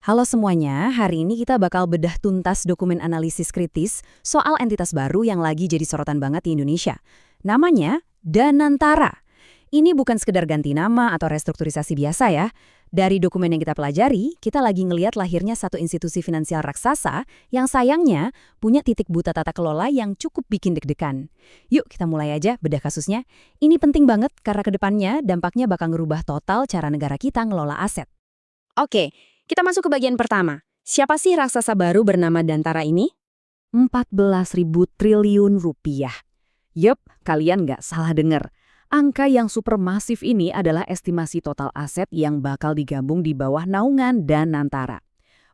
Halo semuanya, hari ini kita bakal bedah tuntas dokumen analisis kritis soal entitas baru yang lagi jadi sorotan banget di Indonesia. Namanya Danantara. Ini bukan sekedar ganti nama atau restrukturisasi biasa ya. Dari dokumen yang kita pelajari, kita lagi ngeliat lahirnya satu institusi finansial raksasa yang sayangnya punya titik buta tata kelola yang cukup bikin deg-degan. Yuk kita mulai aja bedah kasusnya. Ini penting banget karena kedepannya dampaknya bakal ngerubah total cara negara kita ngelola aset. Oke, kita masuk ke bagian pertama. Siapa sih raksasa baru bernama Dantara ini? 14.000 triliun rupiah. Yup, kalian nggak salah dengar. Angka yang supermasif ini adalah estimasi total aset yang bakal digabung di bawah naungan Danantara.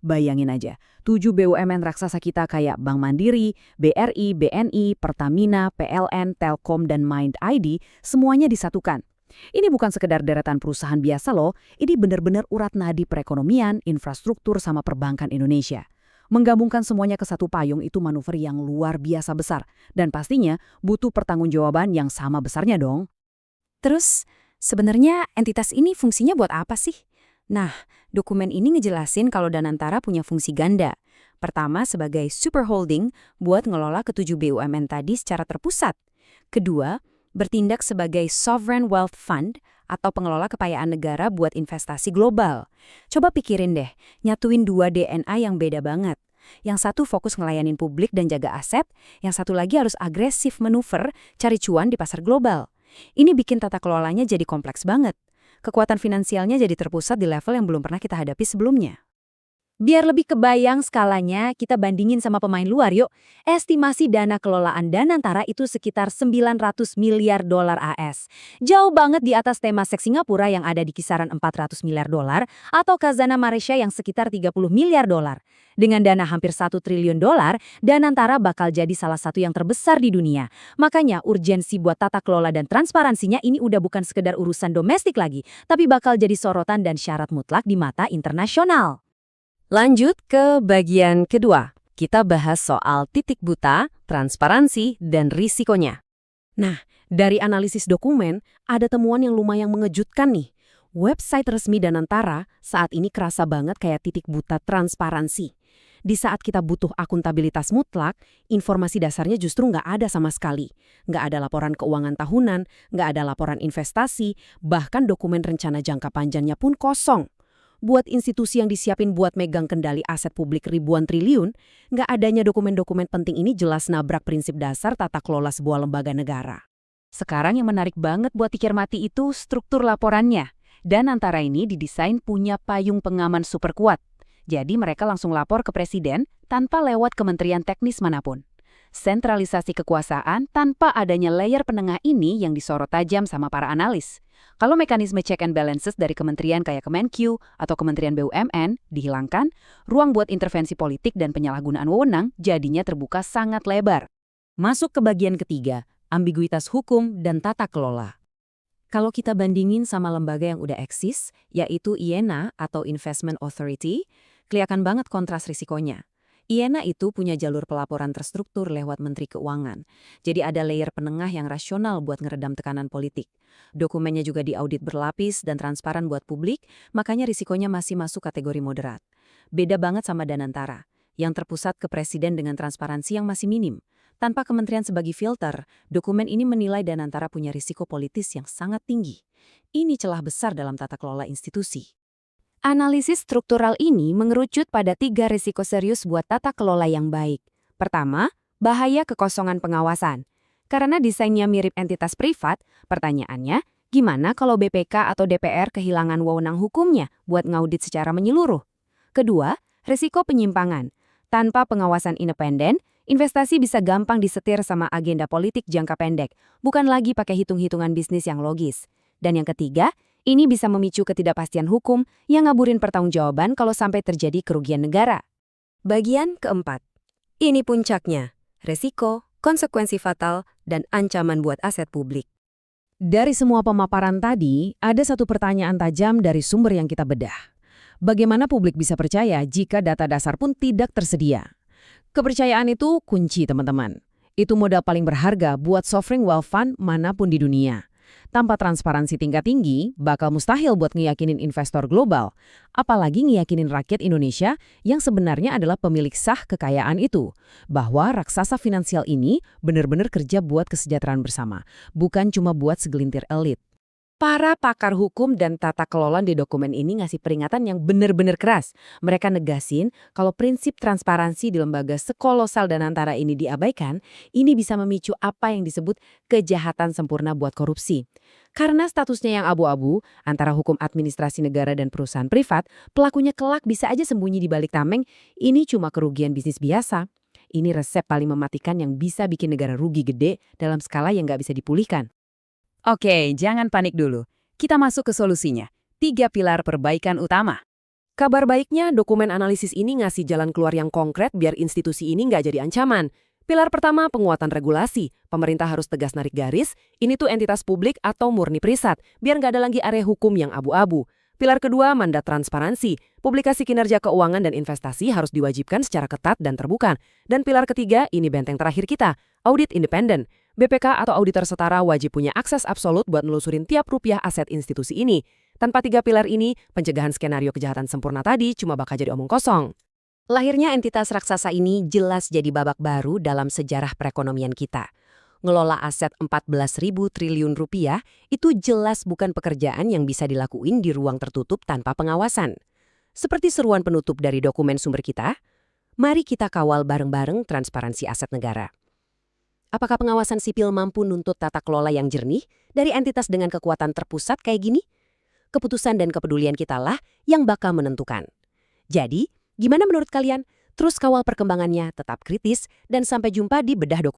Bayangin aja, 7 BUMN raksasa kita kayak Bank Mandiri, BRI, BNI, Pertamina, PLN, Telkom, dan Mind ID semuanya disatukan. Ini bukan sekedar deretan perusahaan biasa loh, ini benar-benar urat nadi perekonomian, infrastruktur, sama perbankan Indonesia. Menggabungkan semuanya ke satu payung itu manuver yang luar biasa besar, dan pastinya butuh pertanggungjawaban yang sama besarnya dong. Terus, sebenarnya entitas ini fungsinya buat apa sih? Nah, dokumen ini ngejelasin kalau Danantara punya fungsi ganda. Pertama, sebagai super holding buat ngelola ketujuh BUMN tadi secara terpusat. Kedua, bertindak sebagai sovereign wealth fund atau pengelola kekayaan negara buat investasi global. Coba pikirin deh, nyatuin dua DNA yang beda banget. Yang satu fokus ngelayanin publik dan jaga aset, yang satu lagi harus agresif manuver, cari cuan di pasar global. Ini bikin tata kelolanya jadi kompleks banget. Kekuatan finansialnya jadi terpusat di level yang belum pernah kita hadapi sebelumnya. Biar lebih kebayang skalanya, kita bandingin sama pemain luar yuk. Estimasi dana kelolaan Danantara itu sekitar 900 miliar dolar AS. Jauh banget di atas Temasek Singapura yang ada di kisaran 400 miliar dolar atau Khazanah Malaysia yang sekitar 30 miliar dolar. Dengan dana hampir 1 triliun dolar, Danantara bakal jadi salah satu yang terbesar di dunia. Makanya urgensi buat tata kelola dan transparansinya ini udah bukan sekedar urusan domestik lagi, tapi bakal jadi sorotan dan syarat mutlak di mata internasional. Lanjut ke bagian kedua. Kita bahas soal titik buta, transparansi, dan risikonya. Nah, dari analisis dokumen, ada temuan yang lumayan mengejutkan nih. Website resmi Danantara saat ini kerasa banget kayak titik buta transparansi. Di saat kita butuh akuntabilitas mutlak, informasi dasarnya justru nggak ada sama sekali. Nggak ada laporan keuangan tahunan, nggak ada laporan investasi, bahkan dokumen rencana jangka panjangnya pun kosong. Buat institusi yang disiapin buat megang kendali aset publik ribuan triliun, nggak adanya dokumen-dokumen penting ini jelas nabrak prinsip dasar tata kelola sebuah lembaga negara. Sekarang yang menarik banget buat dicermati itu struktur laporannya. Danantara ini didesain punya payung pengaman super kuat. Jadi mereka langsung lapor ke presiden tanpa lewat kementerian teknis manapun. Sentralisasi kekuasaan tanpa adanya layer penengah ini yang disorot tajam sama para analis. Kalau mekanisme check and balances dari kementerian kayak Kemenq atau Kementerian BUMN dihilangkan, ruang buat intervensi politik dan penyalahgunaan wewenang jadinya terbuka sangat lebar. Masuk ke bagian ketiga, ambiguitas hukum dan tata kelola. Kalau kita bandingin sama lembaga yang udah eksis, yaitu IENA atau Investment Authority, kelihatan banget kontras risikonya. IENA itu punya jalur pelaporan terstruktur lewat Menteri Keuangan. Jadi ada layer penengah yang rasional buat ngeredam tekanan politik. Dokumennya juga diaudit berlapis dan transparan buat publik, makanya risikonya masih masuk kategori moderat. Beda banget sama Danantara, yang terpusat ke presiden dengan transparansi yang masih minim. Tanpa kementerian sebagai filter, dokumen ini menilai Danantara punya risiko politis yang sangat tinggi. Ini celah besar dalam tata kelola institusi. Analisis struktural ini mengerucut pada 3 risiko serius buat tata kelola yang baik. Pertama, bahaya kekosongan pengawasan. Karena desainnya mirip entitas privat, pertanyaannya, gimana kalau BPK atau DPR kehilangan wewenang hukumnya buat ngaudit secara menyeluruh? Kedua, risiko penyimpangan. Tanpa pengawasan independen, investasi bisa gampang disetir sama agenda politik jangka pendek, bukan lagi pakai hitung-hitungan bisnis yang logis. Dan yang ketiga, ini bisa memicu ketidakpastian hukum yang ngaburin pertanggungjawaban kalau sampai terjadi kerugian negara. Bagian keempat. Ini puncaknya, resiko, konsekuensi fatal, dan ancaman buat aset publik. Dari semua pemaparan tadi, ada satu pertanyaan tajam dari sumber yang kita bedah. Bagaimana publik bisa percaya jika data dasar pun tidak tersedia? Kepercayaan itu kunci, teman-teman. Itu modal paling berharga buat sovereign wealth fund manapun di dunia. Tanpa transparansi tingkat tinggi, bakal mustahil buat ngeyakinin investor global. Apalagi ngeyakinin rakyat Indonesia yang sebenarnya adalah pemilik sah kekayaan itu. Bahwa raksasa finansial ini benar-benar kerja buat kesejahteraan bersama, bukan cuma buat segelintir elit. Para pakar hukum dan tata kelola di dokumen ini ngasih peringatan yang benar-benar keras. Mereka negasin kalau prinsip transparansi di lembaga sekolosal Danantara ini diabaikan, ini bisa memicu apa yang disebut kejahatan sempurna buat korupsi. Karena statusnya yang abu-abu, antara hukum administrasi negara dan perusahaan privat, pelakunya kelak bisa aja sembunyi di balik tameng, ini cuma kerugian bisnis biasa. Ini resep paling mematikan yang bisa bikin negara rugi gede dalam skala yang nggak bisa dipulihkan. Oke, jangan panik dulu. Kita masuk ke solusinya. 3 pilar perbaikan utama. Kabar baiknya, dokumen analisis ini ngasih jalan keluar yang konkret biar institusi ini nggak jadi ancaman. Pilar pertama, penguatan regulasi. Pemerintah harus tegas narik garis, ini tuh entitas publik atau murni privat, biar nggak ada lagi area hukum yang abu-abu. Pilar kedua, mandat transparansi. Publikasi kinerja keuangan dan investasi harus diwajibkan secara ketat dan terbuka. Dan pilar ketiga, ini benteng terakhir kita, audit independen. BPK atau auditor setara wajib punya akses absolut buat nelusurin tiap rupiah aset institusi ini. Tanpa 3 pilar ini, pencegahan skenario kejahatan sempurna tadi cuma bakal jadi omong kosong. Lahirnya entitas raksasa ini jelas jadi babak baru dalam sejarah perekonomian kita. Ngelola aset 14.000 triliun rupiah itu jelas bukan pekerjaan yang bisa dilakuin di ruang tertutup tanpa pengawasan. Seperti seruan penutup dari dokumen sumber kita, mari kita kawal bareng-bareng transparansi aset negara. Apakah pengawasan sipil mampu nuntut tata kelola yang jernih dari entitas dengan kekuatan terpusat kayak gini? Keputusan dan kepedulian kita lah yang bakal menentukan. Jadi, gimana menurut kalian? Terus kawal perkembangannya, tetap kritis, dan sampai jumpa di Bedah Dokumen.